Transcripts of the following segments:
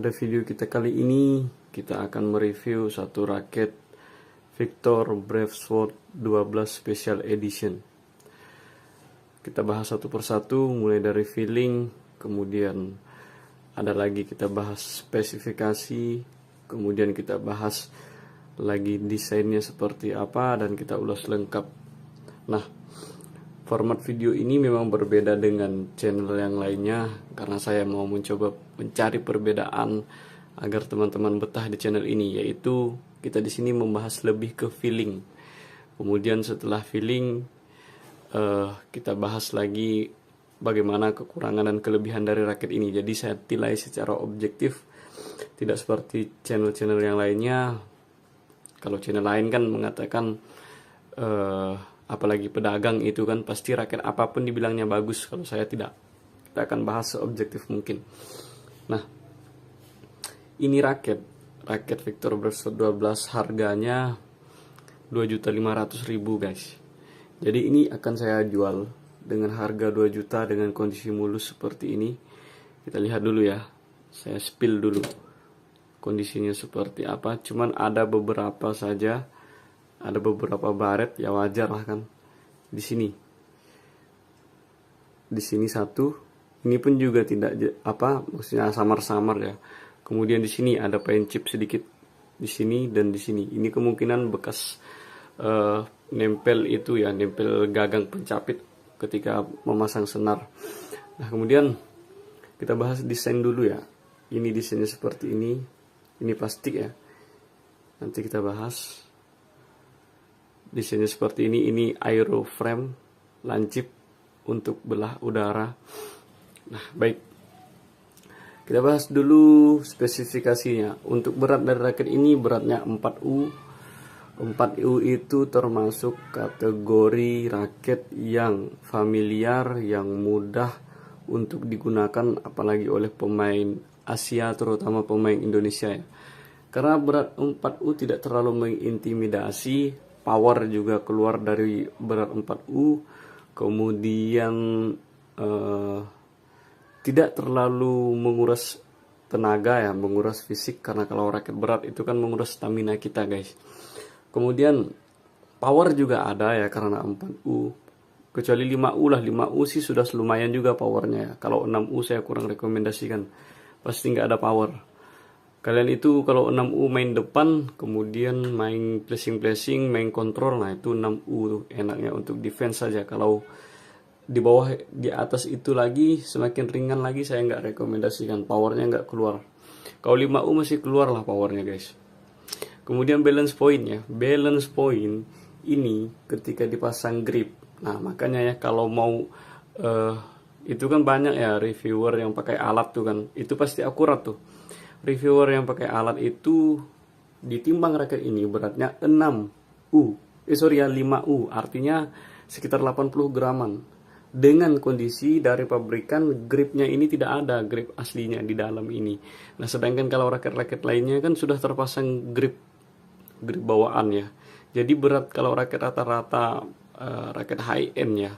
Pada video kita kali ini, kita akan mereview satu raket Victor Brave Sword 12 Special Edition. Kita bahas satu persatu, mulai dari feeling, kemudian ada lagi kita bahas spesifikasi, kemudian kita bahas lagi desainnya seperti apa, dan kita ulas lengkap. Nah, format video ini memang berbeda dengan channel yang lainnya karena saya mau mencoba mencari perbedaan agar teman-teman betah di channel ini, yaitu kita di sini membahas lebih ke feeling. Kemudian setelah feeling kita bahas lagi bagaimana kekurangan dan kelebihan dari raket ini. Jadi saya nilai secara objektif, tidak seperti channel-channel yang lainnya. Kalau channel lain kan mengatakan apalagi pedagang itu kan pasti raket apapun dibilangnya bagus. Kalau saya tidak, kita akan bahas seobjektif mungkin. Nah, ini raket Victor Brave Sword 12 harganya 2.500.000 guys. Jadi ini akan saya jual dengan harga 2 juta dengan kondisi mulus seperti ini. Kita lihat dulu ya, saya spill dulu kondisinya seperti apa. Cuman ada beberapa saja, ada beberapa baret, ya wajar lah kan. Di sini satu, ini pun juga tidak maksudnya samar-samar ya. Kemudian di sini ada paint chip sedikit di sini dan di sini. Ini kemungkinan bekas nempel itu ya, nempel gagang pencapit ketika memasang senar. Nah, kemudian kita bahas desain dulu ya. Ini desainnya seperti ini. Ini plastik ya. Nanti kita bahas. Desainnya seperti ini aeroframe lancip untuk belah udara. Nah, baik, kita bahas dulu spesifikasinya. Untuk berat dari raket ini, beratnya 4U. 4U itu termasuk kategori raket yang familiar, yang mudah untuk digunakan apalagi oleh pemain Asia, terutama pemain Indonesia ya. Karena berat 4U tidak terlalu mengintimidasi. Power juga keluar dari berat 4U, kemudian tidak terlalu menguras tenaga ya, menguras fisik, karena kalau raket berat itu kan menguras stamina kita guys. Kemudian power juga ada ya karena 4U, kecuali 5U lah. 5U sih sudah lumayan juga powernya ya. Kalau 6U saya kurang rekomendasikan, pasti nggak ada power. Kalian itu kalau 6U main depan, kemudian main placing, main kontrol, nah itu 6U enaknya untuk defense saja. Kalau di bawah, di atas itu lagi, semakin ringan lagi saya nggak rekomendasikan, powernya nggak keluar. Kalau 5U masih keluar lah powernya guys. Kemudian balance point ya, balance point ini ketika dipasang grip. Nah makanya ya kalau mau itu kan banyak ya reviewer yang pakai alat tuh kan, itu pasti akurat tuh. Reviewer yang pakai alat itu ditimbang raket ini beratnya 5U, artinya sekitar 80 graman. Dengan kondisi dari pabrikan gripnya ini tidak ada grip aslinya di dalam ini. Nah, sedangkan kalau raket-raket lainnya kan sudah terpasang grip bawaan ya. Jadi berat kalau raket rata-rata raket high end ya,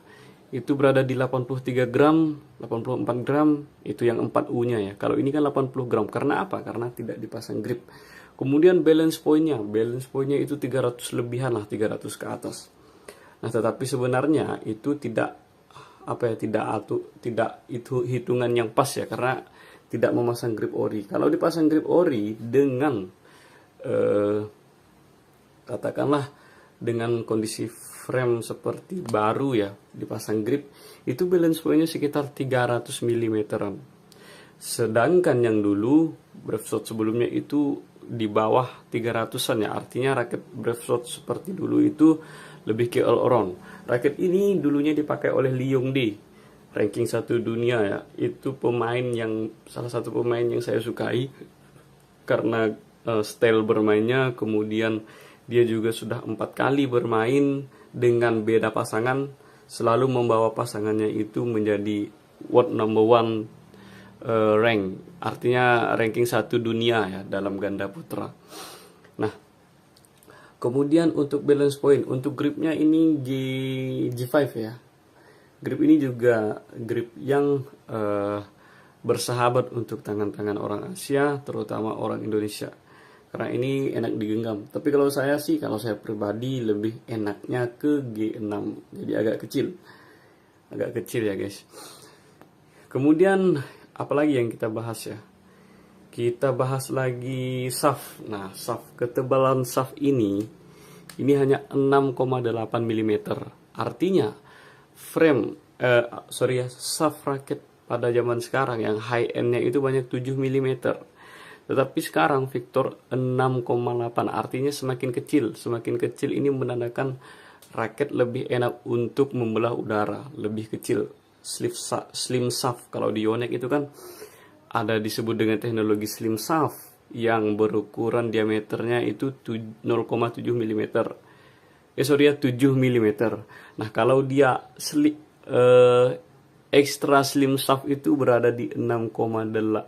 itu berada di 83 gram, 84 gram, itu yang 4U-nya ya. Kalau ini kan 80 gram, karena apa? Karena tidak dipasang grip. Kemudian balance point-nya itu 300 lebihan lah, 300 ke atas. Nah, tetapi sebenarnya itu tidak itu hitungan yang pas ya, karena tidak memasang grip ori. Kalau dipasang grip ori dengan katakanlah dengan kondisi frame seperti baru ya, dipasang grip, itu balance point-nya sekitar 300 mm. Sedangkan yang dulu Brave Sword sebelumnya itu di bawah 300-an ya. Artinya raket Brave Sword seperti dulu itu lebih ke all around. Raket ini dulunya dipakai oleh Lee Yong-dae, ranking 1 dunia ya. Itu salah satu pemain yang saya sukai karena style bermainnya. Kemudian dia juga sudah 4 kali bermain dengan beda pasangan, selalu membawa pasangannya itu menjadi world number 1 rank, artinya ranking 1 dunia ya dalam ganda putra. Nah, kemudian untuk balance point, untuk gripnya ini G5 ya. Grip ini juga grip yang bersahabat untuk tangan-tangan orang Asia, terutama orang Indonesia. Karena ini enak digenggam. Tapi kalau saya pribadi lebih enaknya ke G6. Jadi agak kecil ya guys. Kemudian apalagi yang kita bahas ya? Kita bahas lagi SAF. Nah, ketebalan SAF ini hanya 6,8 mm. Artinya SAF raket pada zaman sekarang yang high end-nya itu banyak 7 mm. Tetapi sekarang Victor 6,8, artinya semakin kecil ini menandakan raket lebih enak untuk membelah udara, lebih kecil, slim shaft. Kalau di Yonex itu kan ada disebut dengan teknologi slim shaft yang berukuran diameternya itu 0,7 mm. 7 mm. Nah, kalau dia extra slim shaft itu berada di 6,6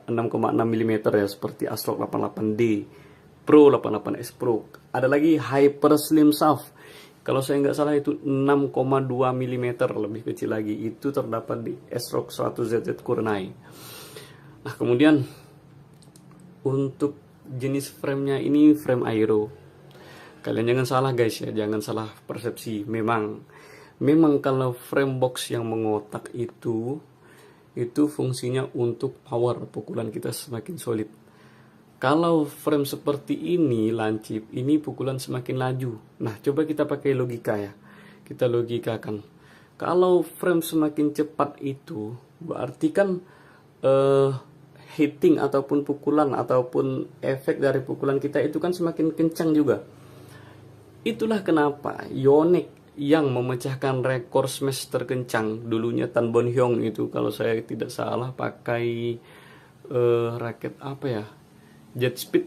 mm ya, seperti Aslog 88D Pro, 88S Pro. Ada lagi hyper slim shaft. Kalau saya nggak salah itu 6,2 mm, lebih kecil lagi. Itu terdapat di S-Rock 100ZZ Kurnai. Nah, kemudian untuk jenis framenya ini frame aero. Kalian jangan salah guys ya, jangan salah persepsi. Memang kalau frame box yang mengotak itu fungsinya untuk power, pukulan kita semakin solid. Kalau frame seperti ini lancip, ini pukulan semakin laju. Nah, coba kita pakai logika ya. Kita logikakan. Kalau frame semakin cepat itu berarti kan hitting ataupun pukulan ataupun efek dari pukulan kita itu kan semakin kencang juga. Itulah kenapa Yonex yang memecahkan rekor smash terkencang dulunya, Tan Bon Hyung itu kalau saya tidak salah pakai raket apa ya, jet speed,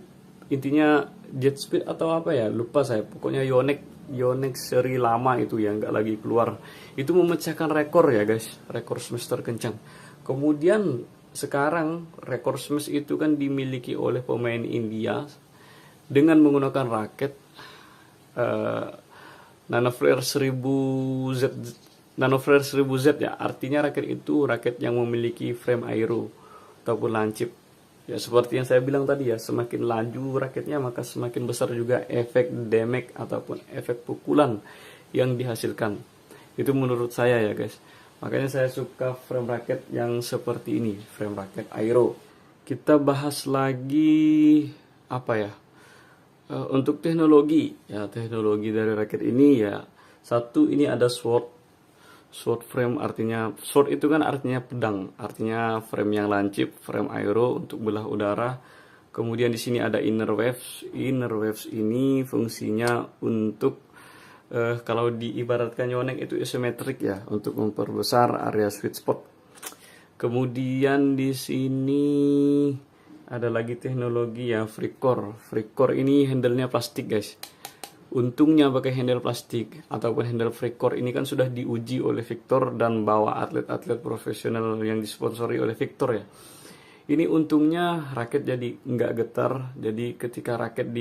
intinya jet speed atau apa ya, lupa saya, pokoknya Yonex seri lama itu yang nggak lagi keluar, itu memecahkan rekor ya guys, rekor smash terkencang. Kemudian sekarang rekor smash itu kan dimiliki oleh pemain India dengan menggunakan raket Nanoflare 1000Z ya, artinya raket itu raket yang memiliki frame aero ataupun lancip. Ya seperti yang saya bilang tadi ya, semakin laju raketnya maka semakin besar juga efek damage ataupun efek pukulan yang dihasilkan. Itu menurut saya ya guys. Makanya saya suka frame raket yang seperti ini, frame raket aero. Kita bahas lagi apa ya? Untuk teknologi dari raket ini ya, satu ini ada sword frame, artinya sword itu kan artinya pedang, artinya frame yang lancip, frame aero untuk belah udara. Kemudian di sini ada inner waves ini fungsinya untuk kalau diibaratkan Yonex itu isometrik ya, untuk memperbesar area sweet spot. Kemudian di sini ada lagi teknologi ya, Freecore ini handle-nya plastik guys. Untungnya pakai handle plastik ataupun handle Freecore ini kan sudah diuji oleh Victor dan bawa atlet-atlet profesional yang disponsori oleh Victor ya. Ini untungnya raket jadi nggak getar. Jadi ketika raket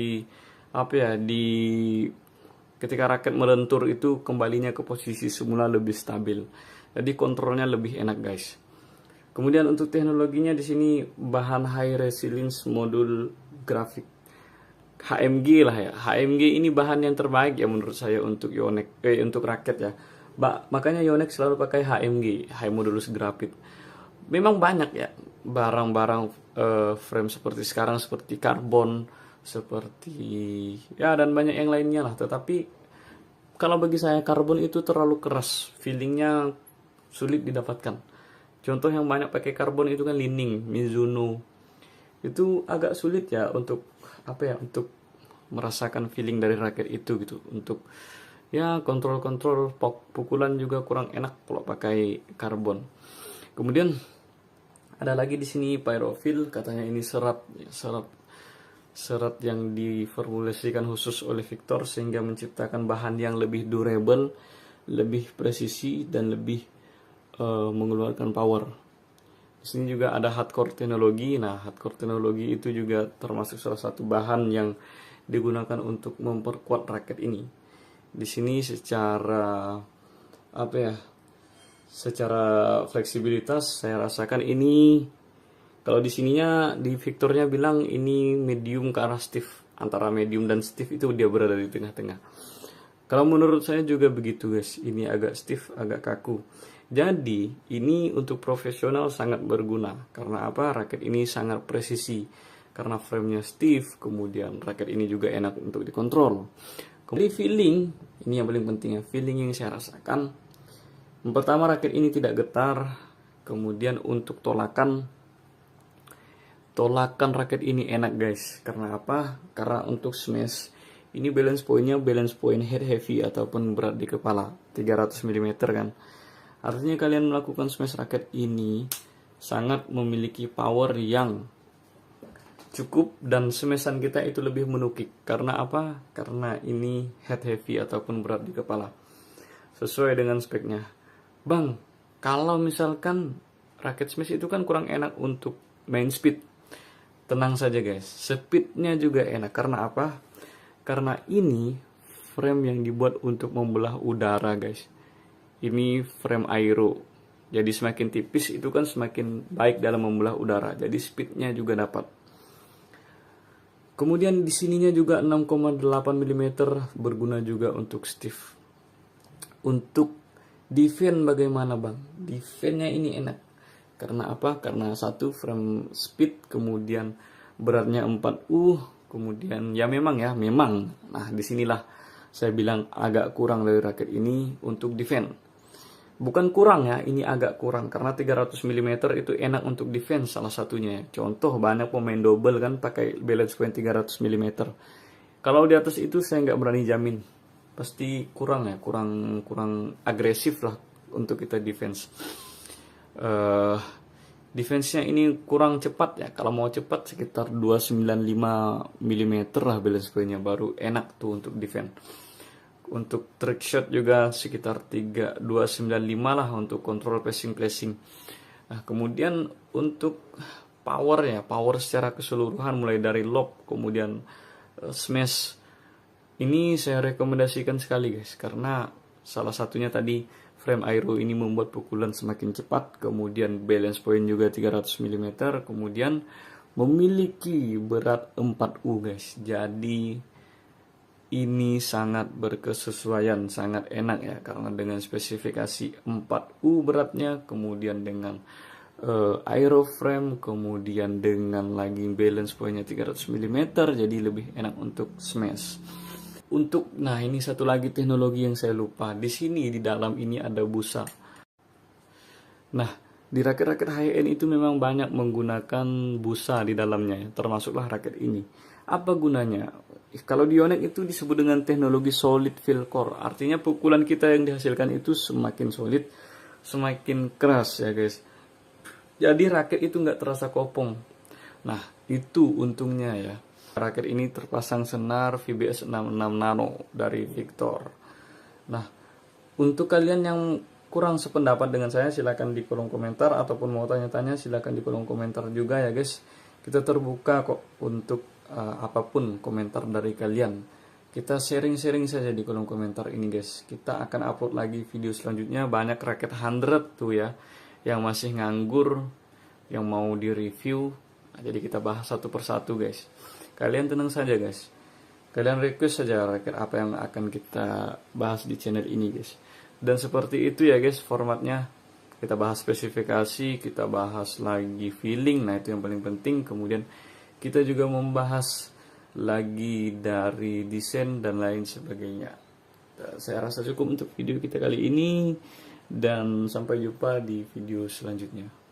ketika raket melentur itu kembalinya ke posisi semula lebih stabil. Jadi kontrolnya lebih enak guys. Kemudian untuk teknologinya di sini bahan high resilience modul grafik HMG lah ya. HMG ini bahan yang terbaik ya menurut saya untuk Yonex untuk raket ya. Makanya Yonex selalu pakai HMG, high modulus grafik. Memang banyak ya barang-barang frame seperti sekarang, seperti karbon, seperti ya dan banyak yang lainnya lah. Tetapi kalau bagi saya karbon itu terlalu keras, feelingnya sulit didapatkan. Contoh yang banyak pakai karbon itu kan Li-Ning, Mizuno. Itu agak sulit ya untuk untuk merasakan feeling dari raket itu gitu. Untuk ya kontrol pukulan juga kurang enak kalau pakai karbon. Kemudian ada lagi di sini Pyrophil, katanya ini serat yang diformulasikan khusus oleh Victor sehingga menciptakan bahan yang lebih durable, lebih presisi dan lebih mengeluarkan power. Di sini juga ada hardcore teknologi. Nah, hardcore teknologi itu juga termasuk salah satu bahan yang digunakan untuk memperkuat raket ini. Di sini secara secara fleksibilitas saya rasakan ini Kalau di sininya di Victornya bilang ini medium ke arah stiff, antara medium dan stiff itu dia berada di tengah-tengah. Kalau menurut saya juga begitu guys, ini agak stiff, agak kaku. Jadi ini untuk profesional sangat berguna. Karena apa? Raket ini sangat presisi. Karena framenya stiff, kemudian raket ini juga enak untuk dikontrol. Kemudian feeling, ini yang paling penting ya, feeling yang saya rasakan. Yang pertama, raket ini tidak getar. Kemudian untuk tolakan raket ini enak guys. Karena apa? Karena untuk smash ini balance point head heavy ataupun berat di kepala 300 mm kan. Artinya kalian melakukan smash raket ini sangat memiliki power yang cukup dan smashan kita itu lebih menukik. Karena apa? Karena ini head heavy ataupun berat di kepala. Sesuai dengan speknya. Bang, kalau misalkan raket smash itu kan kurang enak untuk main speed. Tenang saja guys, speednya juga enak. Karena apa? Karena ini frame yang dibuat untuk membelah udara guys. Ini frame aero. Jadi semakin tipis itu kan semakin baik dalam membelah udara. Jadi speednya juga dapat. Kemudian di sininya juga 6,8 mm berguna juga untuk stiff. Untuk defense bagaimana bang? Defense-nya ini enak. Karena apa? Karena satu frame speed, kemudian beratnya 4U, kemudian ya memang. Nah disinilah saya bilang agak kurang dari raket ini untuk defense. Bukan kurang ya, ini agak kurang karena 300 mm itu enak untuk defense salah satunya. Contoh banyak pemain double kan pakai balance point 300 mm. Kalau di atas itu saya nggak berani jamin. Pasti kurang ya, kurang agresif lah untuk kita defense. Defense-nya ini kurang cepat ya. Kalau mau cepat sekitar 295 mm lah balance point-nya, baru enak tuh untuk defense. Untuk trick shot juga sekitar 3295 lah untuk control placing. Nah, kemudian untuk power secara keseluruhan mulai dari lob kemudian smash ini saya rekomendasikan sekali guys, karena salah satunya tadi frame aero ini membuat pukulan semakin cepat, kemudian balance point juga 300 mm, kemudian memiliki berat 4U guys. Jadi ini sangat berkesesuaian, sangat enak ya, karena dengan spesifikasi 4U beratnya, kemudian dengan aero frame, kemudian dengan lagi balance pointnya 300 mm, jadi lebih enak untuk smash. Nah ini satu lagi teknologi yang saya lupa. Di sini di dalam ini ada busa. Nah di raket-raket high end itu memang banyak menggunakan busa di dalamnya, termasuklah raket ini. Apa gunanya? Kalau di Yonex itu disebut dengan teknologi solid feel core. Artinya pukulan kita yang dihasilkan itu semakin solid, semakin keras ya guys. Jadi raket itu nggak terasa kopong. Nah itu untungnya ya. Raket ini terpasang senar VBS 66 Nano dari Victor. Nah, untuk kalian yang kurang sependapat dengan saya, silakan di kolom komentar, ataupun mau tanya-tanya silakan di kolom komentar juga ya guys. Kita terbuka kok untuk apapun komentar dari kalian. Kita sharing-sharing saja di kolom komentar ini guys. Kita akan upload lagi video selanjutnya. Banyak raket 100 tuh ya yang masih nganggur, yang mau di review. Nah, jadi kita bahas satu persatu guys. Kalian tenang saja guys. Kalian request saja raket apa yang akan kita bahas di channel ini guys. Dan seperti itu ya guys formatnya. Kita bahas spesifikasi, kita bahas lagi feeling. Nah itu yang paling penting. Kemudian kita juga membahas lagi dari desain dan lain sebagainya. Saya rasa cukup untuk video kita kali ini. Dan sampai jumpa di video selanjutnya.